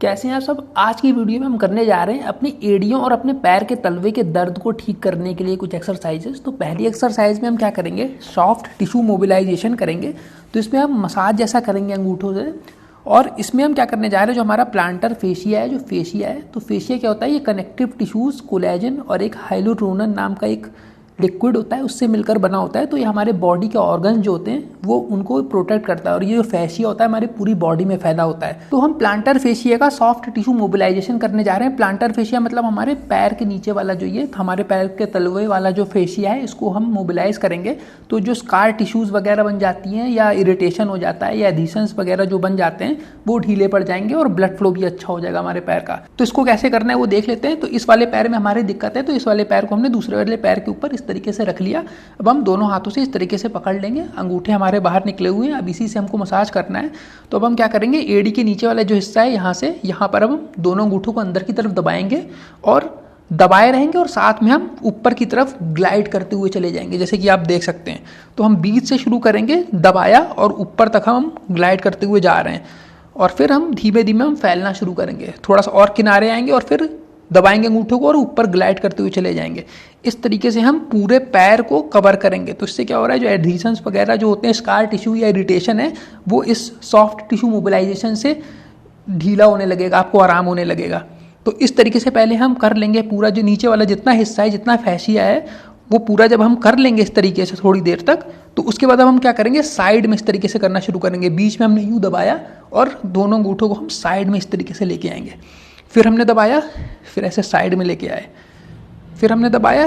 कैसे हैं आप सब। आज की वीडियो में हम करने जा रहे हैं अपनी एड़ियों और अपने पैर के तलवे के दर्द को ठीक करने के लिए कुछ एक्सरसाइजेस। तो पहली एक्सरसाइज में हम क्या करेंगे, सॉफ्ट टिश्यू मोबिलाइजेशन करेंगे। तो इसमें हम मसाज जैसा करेंगे अंगूठों से, और इसमें हम क्या करने जा रहे हैं, जो हमारा प्लांटर फेशिया है, जो फेशिया है, तो फेशिया क्या होता है, ये कनेक्टिव टिश्यूज, कोलेजन और एक हाइलुरोनिन नाम का एक लिक्विड होता है, उससे मिलकर बना होता है। तो ये हमारे बॉडी के ऑर्गन्स जो होते हैं वो उनको प्रोटेक्ट करता है, और ये जो फेशिया होता है हमारी पूरी बॉडी में फैला होता है। तो हम प्लांटर फेशिया का सॉफ्ट टिश्यू मोबिलाइजेशन करने जा रहे हैं। प्लांटर फेशिया मतलब हमारे पैर के नीचे वाला जो ये हमारे पैर के तलवे वाला जो फेशिया है, इसको हम मोबिलाइज करेंगे। तो जो स्कार टिश्यूज वगैरह बन जाती हैं या इरिटेशन हो जाता है या एडिशंस वगैरह जो बन जाते हैं वो ढीले पड़ जाएंगे और ब्लड फ्लो भी अच्छा हो जाएगा हमारे पैर का। तो इसको कैसे करना है वो देख लेते हैं। तो इस वाले पैर में हमारी दिक्कत है, तो इस वाले पैर को हमने दूसरे वाले पैर के ऊपर इस तरीके से रख लिया। अब हम दोनों हाथों से इस तरीके से पकड़ लेंगे, अंगूठे हमारे बाहर निकले हुए हैं, अब इसी से हमको मसाज करना है। तो अब हम क्या करेंगे, एड़ी के नीचे वाला जो हिस्सा है यहाँ से यहाँ पर हम दोनों अंगूठों को अंदर की तरफ दबाएंगे और दबाए रहेंगे, और साथ में हम ऊपर की तरफ ग्लाइड करते हुए चले जाएंगे, जैसे कि आप देख सकते हैं। तो हम बीच से शुरू करेंगे, दबाया और ऊपर तक हम ग्लाइड करते हुए जा रहे हैं, और फिर हम धीमे धीमे हम फैलना शुरू करेंगे, थोड़ा सा और किनारे आएंगे और फिर दबाएंगे अंगूठों को और ऊपर ग्लाइड करते हुए चले जाएंगे। इस तरीके से हम पूरे पैर को कवर करेंगे। तो इससे क्या हो रहा है, जो एडहेशंस वगैरह जो होते हैं, स्कार टिश्यू या इरिटेशन है, वो इस सॉफ्ट टिश्यू मोबिलाइजेशन से ढीला होने लगेगा, आपको आराम होने लगेगा। तो इस तरीके से पहले हम कर लेंगे पूरा जो नीचे वाला जितना हिस्सा है, जितना फैशिया है, वो पूरा जब हम कर लेंगे इस तरीके से थोड़ी देर तक, तो उसके बाद अब हम क्या करेंगे, साइड में इस तरीके से करना शुरू करेंगे। बीच में हमने यूँ दबाया और दोनों अंगूठों को हम साइड में इस तरीके से लेके आएंगे, फिर हमने दबाया, फिर ऐसे साइड में लेके आए, फिर हमने दबाया,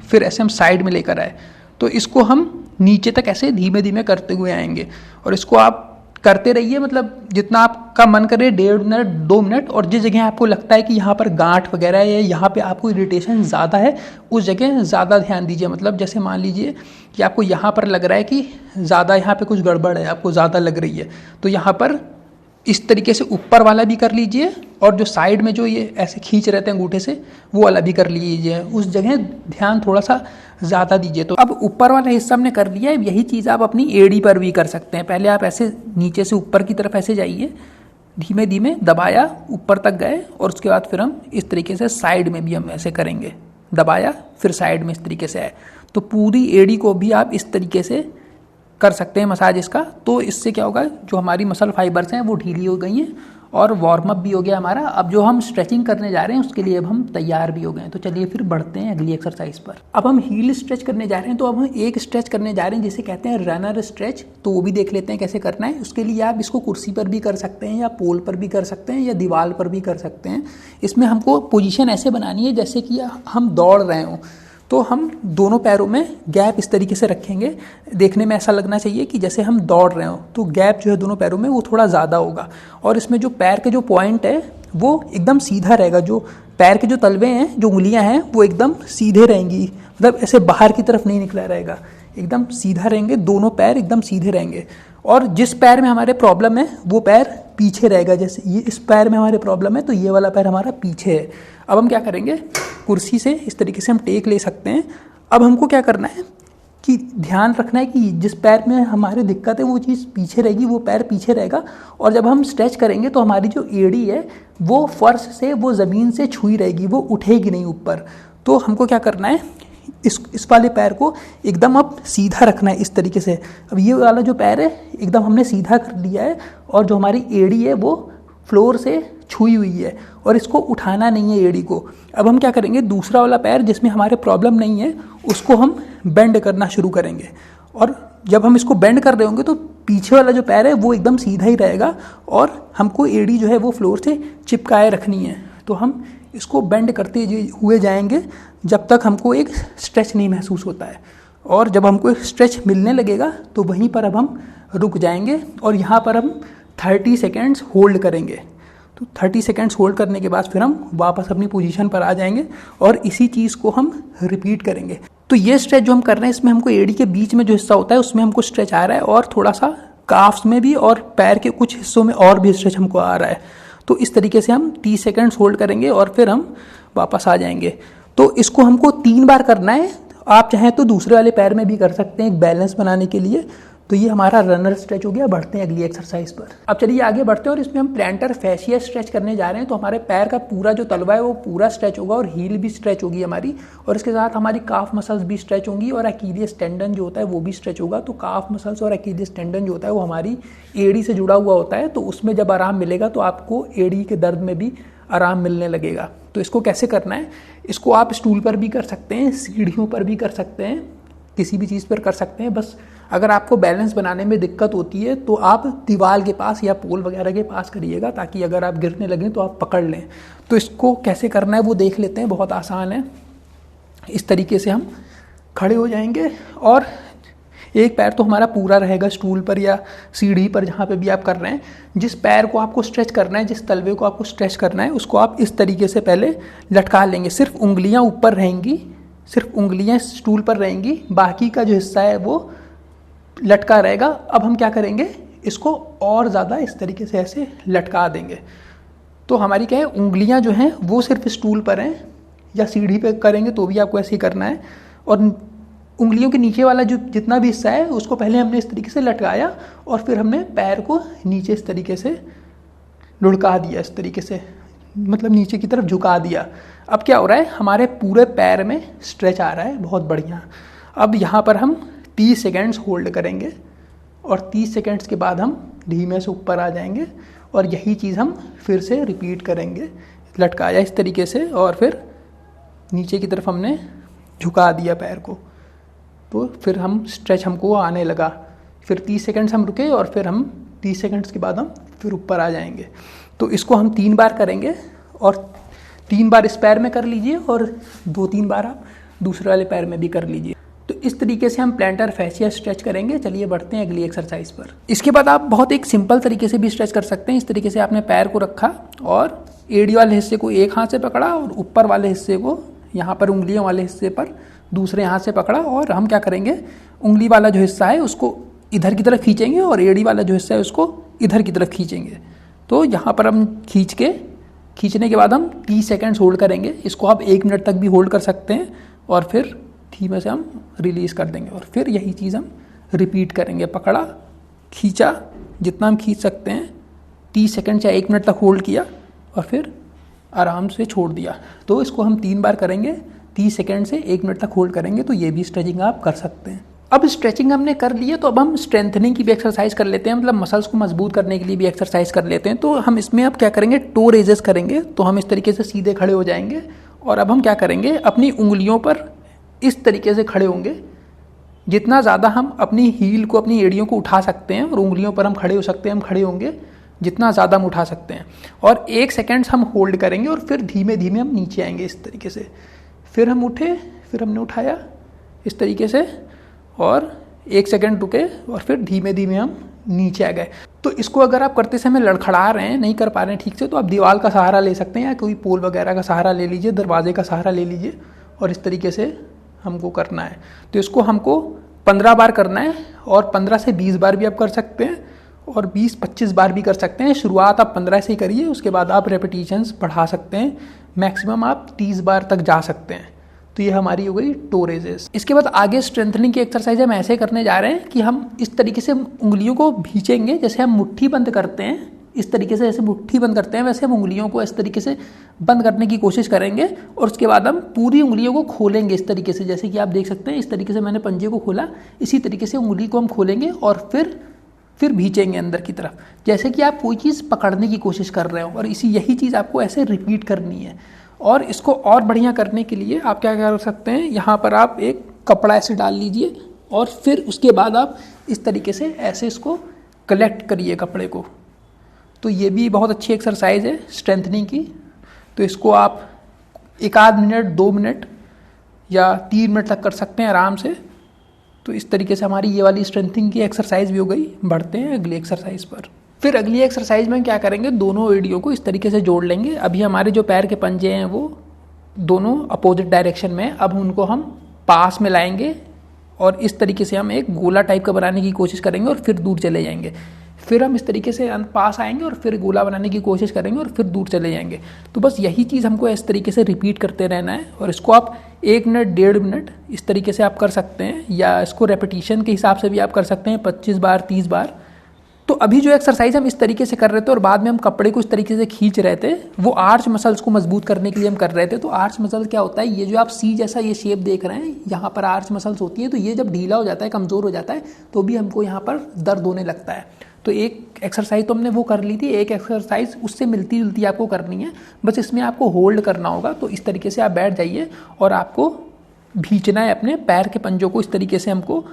फिर ऐसे हम साइड में लेकर आए। तो इसको हम नीचे तक ऐसे धीमे धीमे करते हुए आएंगे, और इसको आप करते रहिए, मतलब जितना आपका मन करे, 1.5 मिनट 2 मिनट। और जिस जगह आपको लगता है कि यहाँ पर गांठ वगैरह है या यहाँ पे आपको इरिटेशन ज़्यादा है, उस जगह ज़्यादा ध्यान दीजिए। मतलब जैसे मान लीजिए कि आपको यहाँ पर लग रहा है कि ज़्यादा यहाँ पे कुछ गड़बड़ है, आपको ज़्यादा लग रही है, तो यहाँ पर इस तरीके से ऊपर वाला भी कर लीजिए, और जो साइड में जो ये ऐसे खींच रहते हैं अंगूठे से, वो वाला भी कर लीजिए। उस जगह ध्यान थोड़ा सा ज़्यादा दीजिए। तो अब ऊपर वाला हिस्सा हमने कर लिया है, यही चीज़ आप अपनी एड़ी पर भी कर सकते हैं। पहले आप ऐसे नीचे से ऊपर की तरफ ऐसे जाइए, धीमे धीमे दबाया, ऊपर तक गए, और उसके बाद फिर हम इस तरीके से साइड में भी हम ऐसे करेंगे, दबाया फिर साइड में इस तरीके से आए। तो पूरी एड़ी को भी आप इस तरीके से कर सकते हैं मसाज इसका। तो इससे क्या होगा, जो हमारी मसल फाइबर्स हैं वो ढीली हो गई हैं और वार्म अप भी हो गया हमारा। अब जो हम स्ट्रेचिंग करने जा रहे हैं उसके लिए अब हम तैयार भी हो गए हैं। तो चलिए फिर बढ़ते हैं अगली एक्सरसाइज पर। अब हम हील स्ट्रेच करने जा रहे हैं। तो अब हम एक स्ट्रेच करने जा रहे हैं जिसे कहते हैं रनर स्ट्रेच। तो वो भी देख लेते हैं कैसे करना है। उसके लिए आप इसको कुर्सी पर भी कर सकते हैं, या पोल पर भी कर सकते हैं, या दीवार पर भी कर सकते हैं। इसमें हमको पोजीशन ऐसे बनानी है जैसे कि हम दौड़ रहे हों। तो हम दोनों पैरों में गैप इस तरीके से रखेंगे, देखने में ऐसा लगना चाहिए कि जैसे हम दौड़ रहे हो। तो गैप जो है दोनों पैरों में वो थोड़ा ज़्यादा होगा, और इसमें जो पैर के जो पॉइंट है वो एकदम सीधा रहेगा। जो पैर के जो तलवे हैं, जो उंगलियां हैं, वो एकदम सीधे रहेंगी, मतलब ऐसे बाहर की तरफ नहीं निकला रहेगा, एकदम सीधा रहेंगे, दोनों पैर एकदम सीधे रहेंगे। और जिस पैर में हमारे प्रॉब्लम है वो पैर पीछे रहेगा। जैसे ये इस पैर में हमारे प्रॉब्लम है तो ये वाला पैर हमारा पीछे है। अब हम क्या करेंगे, कुर्सी से इस तरीके से हम टेक ले सकते हैं। अब हमको क्या करना है कि ध्यान रखना है कि जिस पैर में हमारी दिक्कत है वो चीज़ पीछे रहेगी, वो पैर पीछे रहेगा। और जब हम स्ट्रेच करेंगे तो हमारी जो एड़ी है वो फर्श से, वो ज़मीन से छुई रहेगी, वो उठेगी नहीं ऊपर। तो हमको क्या करना है, इस वाले पैर को एकदम अब सीधा रखना है इस तरीके से। अब ये वाला जो पैर है एकदम हमने सीधा कर लिया है, और जो हमारी एड़ी है वो फ्लोर से छुई हुई है, और इसको उठाना नहीं है एड़ी को। अब हम क्या करेंगे, दूसरा वाला पैर जिसमें हमारे प्रॉब्लम नहीं है उसको हम बेंड करना शुरू करेंगे। और जब हम इसको बेंड कर रहे होंगे तो पीछे वाला जो पैर है वो एकदम सीधा ही रहेगा, और हमको एड़ी जो है वो फ्लोर से चिपकाए रखनी है। तो हम इसको बेंड करते हुए जाएंगे जब तक हमको एक स्ट्रेच नहीं महसूस होता है। और जब हमको एक स्ट्रेच मिलने लगेगा तो वहीं पर अब हम रुक जाएंगे, और यहाँ पर हम 30 सेकेंड्स होल्ड करेंगे। तो 30 सेकेंड्स होल्ड करने के बाद फिर हम वापस अपनी पोजीशन पर आ जाएंगे, और इसी चीज़ को हम रिपीट करेंगे। तो ये स्ट्रेच जो हम कर रहे हैं इसमें हमको एड़ी के बीच में जो हिस्सा होता है उसमें हमको स्ट्रेच आ रहा है, और थोड़ा सा काफ्स में भी, और पैर के कुछ हिस्सों में और भी स्ट्रेच हमको आ रहा है। तो इस तरीके से हम 30 सेकेंड्स होल्ड करेंगे और फिर हम वापस आ जाएंगे। तो इसको हमको 3 बार करना है। आप चाहें तो दूसरे वाले पैर में भी कर सकते हैं एक बैलेंस बनाने के लिए। तो ये हमारा रनर स्ट्रेच हो गया। बढ़ते हैं अगली एक्सरसाइज पर। अब चलिए आगे बढ़ते हैं और इसमें हम प्लांटर फैशिया स्ट्रेच करने जा रहे हैं। तो हमारे पैर का पूरा जो तलवा है वो पूरा स्ट्रेच होगा और हील भी स्ट्रेच होगी हमारी, और इसके साथ हमारी काफ मसल्स भी स्ट्रेच होंगी और अकीलियस टेंडन जो होता है वो भी स्ट्रेच होगा। तो काफ मसल्स और अकीलियस टेंडन जो होता है वो हमारी एड़ी से जुड़ा हुआ होता है, तो उसमें जब आराम मिलेगा तो आपको एड़ी के दर्द में भी आराम मिलने लगेगा। तो इसको कैसे करना है, इसको आप स्टूल पर भी कर सकते हैं, सीढ़ियों पर भी कर सकते हैं, किसी भी चीज़ पर कर सकते हैं। बस अगर आपको बैलेंस बनाने में दिक्कत होती है तो आप दीवार के पास या पोल वगैरह के पास करिएगा, ताकि अगर आप गिरने लगें तो आप पकड़ लें। तो इसको कैसे करना है वो देख लेते हैं, बहुत आसान है। इस तरीके से हम खड़े हो जाएंगे और एक पैर तो हमारा पूरा रहेगा स्टूल पर या सीढ़ी पर, जहाँ पे भी आप कर रहे हैं। जिस पैर को आपको स्ट्रेच करना है, जिस तलवे को आपको स्ट्रेच करना है, उसको आप इस तरीके से पहले लटका लेंगे। सिर्फ उंगलियाँ ऊपर रहेंगी, सिर्फ उंगलियाँ स्टूल पर रहेंगी, बाकी का जो हिस्सा है वो लटका रहेगा। अब हम क्या करेंगे, इसको और ज़्यादा इस तरीके से ऐसे लटका देंगे। तो हमारी क्या है, उंगलियां जो हैं वो सिर्फ स्टूल पर हैं, या सीढ़ी पे करेंगे तो भी आपको ऐसे ही करना है। और उंगलियों के नीचे वाला जो जितना भी हिस्सा है उसको पहले हमने इस तरीके से लटकाया और फिर हमने पैर को नीचे इस तरीके से लुढ़का दिया, इस तरीके से मतलब नीचे की तरफ झुका दिया। अब क्या हो रहा है, हमारे पूरे पैर में स्ट्रेच आ रहा है, बहुत बढ़िया। अब यहाँ पर हम 30 सेकेंड्स होल्ड करेंगे और 30 सेकेंड्स के बाद हम धीमे से ऊपर आ जाएंगे और यही चीज़ हम फिर से रिपीट करेंगे। लटकाया इस तरीके से और फिर नीचे की तरफ हमने झुका दिया पैर को, तो फिर हम स्ट्रेच हमको आने लगा। फिर 30 सेकेंड्स हम रुके और फिर हम 30 सेकेंड्स के बाद हम फिर ऊपर आ जाएंगे। तो इसको हम 3 बार करेंगे और 3 बार इस पैर में कर लीजिए और 2-3 बार आप दूसरे वाले पैर में भी कर लीजिए। तो इस तरीके से हम प्लांटर फैशिया स्ट्रेच करेंगे। चलिए बढ़ते हैं अगली एक्सरसाइज पर। इसके बाद आप बहुत एक सिंपल तरीके से भी स्ट्रेच कर सकते हैं। इस तरीके से आपने पैर को रखा और एड़ी वाले हिस्से को एक हाथ से पकड़ा और ऊपर वाले हिस्से को यहाँ पर उंगलियों वाले हिस्से पर दूसरे हाथ से पकड़ा, और हम क्या करेंगे, उंगली वाला जो हिस्सा है उसको इधर की तरफ खींचेंगे और एड़ी वाला जो हिस्सा है उसको इधर की तरफ खींचेंगे। तो यहाँ पर हम खींचने के बाद हम 30 सेकेंड्स होल्ड करेंगे। इसको आप 1 मिनट तक भी होल्ड कर सकते हैं और फिर धीमे से हम रिलीज़ कर देंगे और फिर यही चीज़ हम रिपीट करेंगे। पकड़ा, खींचा, जितना हम खींच सकते हैं, 30 सेकेंड या 1 मिनट तक होल्ड किया और फिर आराम से छोड़ दिया। तो इसको हम 3 बार करेंगे, 30 सेकेंड से 1 मिनट तक होल्ड करेंगे। तो ये भी स्ट्रेचिंग आप कर सकते हैं। अब स्ट्रेचिंग हमने कर ली है तो अब हम स्ट्रेंथनिंग की भी एक्सरसाइज कर लेते हैं, मतलब मसल्स को मजबूत करने के लिए भी एक्सरसाइज कर लेते हैं। तो हम इसमें अब क्या करेंगे, टो रेजेस करेंगे। तो हम इस तरीके से सीधे खड़े हो जाएंगे और अब हम क्या करेंगे, अपनी उंगलियों पर इस तरीके से खड़े होंगे। जितना ज़्यादा हम अपनी हील को, अपनी एड़ियों को उठा सकते हैं और उंगलियों पर हम खड़े हो सकते हैं, हम खड़े होंगे जितना ज़्यादा हम उठा सकते हैं। और 1 सेकेंड हम होल्ड करेंगे और फिर धीमे धीमे हम नीचे आएंगे इस तरीके से। फिर हम उठे, फिर हमने उठाया इस तरीके से और 1 सेकेंड रुके और फिर धीमे धीमे हम नीचे आ गए। तो इसको अगर आप करते समय लड़खड़ा रहे हैं, नहीं कर पा रहे हैं ठीक से, तो आप दीवार का सहारा ले सकते हैं या कोई पोल वगैरह का सहारा ले लीजिए, दरवाजे का सहारा ले लीजिए और इस तरीके से हमको करना है। तो इसको हमको 15 बार करना है और 15 से 20 बार भी आप कर सकते हैं और 20-25 बार भी कर सकते हैं। शुरुआत आप 15 से ही करिए, उसके बाद आप रेपिटेशंस बढ़ा सकते हैं, मैक्सिमम आप 30 बार तक जा सकते हैं। तो ये हमारी हो गई टो रेजेस। इसके बाद आगे स्ट्रेंथनिंग की एक्सरसाइज हम ऐसे करने जा रहे हैं कि हम इस तरीके से उंगलियों को भींचेंगे, जैसे हम मुट्ठी बंद करते हैं, इस तरीके से जैसे मुट्ठी बंद करते हैं वैसे हम उंगलियों को इस तरीके से बंद करने की कोशिश करेंगे और उसके बाद हम पूरी उंगलियों को खोलेंगे इस तरीके से, जैसे कि आप देख सकते हैं इस तरीके से मैंने पंजे को खोला, इसी तरीके से उंगली को हम खोलेंगे और फिर भींचेंगे अंदर की तरफ, जैसे कि आप कोई चीज़ पकड़ने की कोशिश कर रहे हो। और यही चीज़ आपको ऐसे रिपीट करनी है। और इसको और बढ़िया करने के लिए आप क्या कर सकते हैं, यहाँ पर आप एक कपड़ा ऐसे डाल लीजिए और फिर उसके बाद आप इस तरीके से ऐसे इसको कलेक्ट करिए कपड़े को। तो ये भी बहुत अच्छी एक्सरसाइज है स्ट्रेंथनिंग की। तो इसको आप 1 मिनट, 2 मिनट या 3 मिनट तक कर सकते हैं आराम से। तो इस तरीके से हमारी ये वाली स्ट्रेंथनिंग की एक्सरसाइज भी हो गई। बढ़ते हैं अगली एक्सरसाइज पर। फिर अगली एक्सरसाइज में क्या करेंगे, दोनों एड़ियों को इस तरीके से जोड़ लेंगे। अभी हमारे जो पैर के पंजे हैं वो दोनों अपोजिट डायरेक्शन में, अब उनको हम पास में लाएंगे और इस तरीके से हम एक गोला टाइप का बनाने की कोशिश करेंगे और फिर दूर चले जाएंगे। फिर हम इस तरीके से पास आएंगे और फिर गोला बनाने की कोशिश करेंगे और फिर दूर चले जाएंगे। तो बस यही चीज़ हमको इस तरीके से रिपीट करते रहना है और इसको आप 1 मिनट 1.5 मिनट इस तरीके से आप कर सकते हैं, या इसको रेपिटेशन के हिसाब से भी आप कर सकते हैं 25 बार 30 बार। तो अभी जो एक्सरसाइज हम इस तरीके से कर रहे थे और बाद में हम कपड़े को इस तरीके से खींच रहे थे, वो आर्च मसल्स को मजबूत करने के लिए हम कर रहे थे। तो आर्च मसल क्या होता है, ये जो आप सी जैसा ये शेप देख रहे हैं, यहाँ पर आर्च मसल्स होती है। तो ये जब ढीला हो जाता है, कमज़ोर हो जाता है, तो भी हमको यहाँ पर दर्द होने लगता है। तो एक एक्सरसाइज तो हमने वो कर ली थी, एक एक्सरसाइज उससे मिलती जुलती आपको करनी है, बस इसमें आपको होल्ड करना होगा। तो इस तरीके से आप बैठ जाइए और आपको भींचना है अपने पैर के पंजों को, इस तरीके से हमको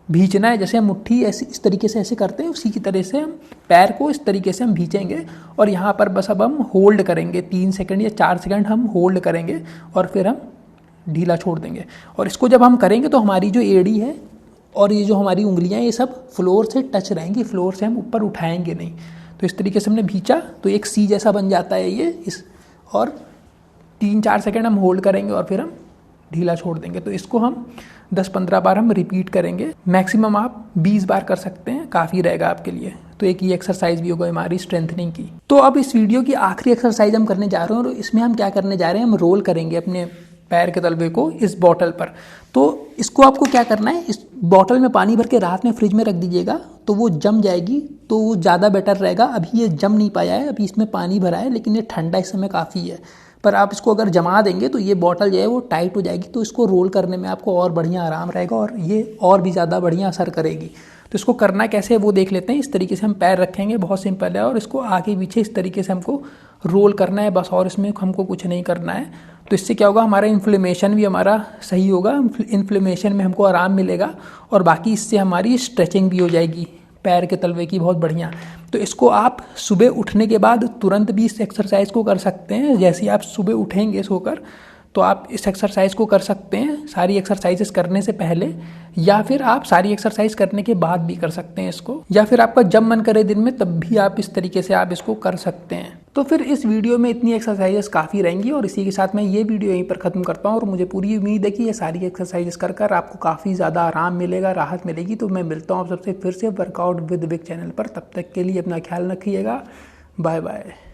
भींचना है। जैसे हम मुट्ठी ऐसे इस तरीके से ऐसे करते हैं, उसी की तरह से हम पैर को इस तरीके से हम भींचेंगे और यहाँ पर बस अब हम होल्ड करेंगे 3 सेकंड या 4 सेकंड हम होल्ड करेंगे और फिर हम ढीला छोड़ देंगे। और इसको जब हम करेंगे तो हमारी जो एड़ी है और ये जो हमारी उंगलियां, ये सब फ्लोर से टच रहेंगी, फ्लोर से हम ऊपर उठाएंगे नहीं। तो इस तरीके से हमने भींचा तो एक सी जैसा बन जाता है ये इस, और 3-4 सेकंड हम होल्ड करेंगे और फिर हम ढीला छोड़ देंगे। तो इसको हम 10-15 बार हम रिपीट करेंगे। मैक्सिमम आप 20 बार कर सकते हैं, काफ़ी रहेगा आपके लिए। तो एक ये एक्सरसाइज भी होगा हमारी स्ट्रेंथनिंग की। तो अब इस वीडियो की आखिरी एक्सरसाइज हम करने जा रहे हैं और इसमें हम क्या करने जा रहे हैं, हम रोल करेंगे अपने पैर के तलवे को इस बॉटल पर। तो इसको आपको क्या करना है, इस बॉटल में पानी भर के रात में फ्रिज में रख दीजिएगा, तो वो जम जाएगी, तो वो ज़्यादा बेटर रहेगा। अभी ये जम नहीं पाया है, अभी इसमें पानी भरा है, लेकिन ये ठंडा इस समय काफ़ी है। पर आप इसको अगर जमा देंगे तो ये बॉटल जो है वो टाइट हो जाएगी, तो इसको रोल करने में आपको और बढ़िया आराम रहेगा और ये और भी ज़्यादा बढ़िया असर करेगी। तो इसको करना कैसे है वो देख लेते हैं। इस तरीके से हम पैर रखेंगे, बहुत सिंपल है, और इसको आगे पीछे इस तरीके से हमको रोल करना है बस, और इसमें हमको कुछ नहीं करना है। तो इससे क्या होगा, हमारा इन्फ्लेमेशन भी हमारा सही होगा, इन्फ्लेमेशन में हमको आराम मिलेगा, और बाकी इससे हमारी स्ट्रेचिंग भी हो जाएगी पैर के तलवे की बहुत बढ़िया। तो इसको आप सुबह उठने के बाद तुरंत भी इस एक्सरसाइज को कर सकते हैं। जैसे ही आप सुबह उठेंगे सोकर, तो आप इस एक्सरसाइज को कर सकते हैं सारी एक्सरसाइजेस करने से पहले, या फिर आप सारी एक्सरसाइज करने के बाद भी कर सकते हैं इसको, या फिर आपका जब मन करे दिन में तब भी आप इस तरीके से आप इसको कर सकते हैं। तो फिर इस वीडियो में इतनी एक्सरसाइजेस काफ़ी रहेंगी और इसी के साथ मैं ये वीडियो यहीं पर ख़त्म करता हूँ। और मुझे पूरी उम्मीद है कि ये सारी एक्सरसाइजेस कर आपको काफ़ी ज़्यादा आराम मिलेगा, राहत मिलेगी। तो मैं मिलता हूँ आप सबसे फिर से वर्कआउट विद विक चैनल पर। तब तक के लिए अपना ख्याल रखिएगा। Bye bye.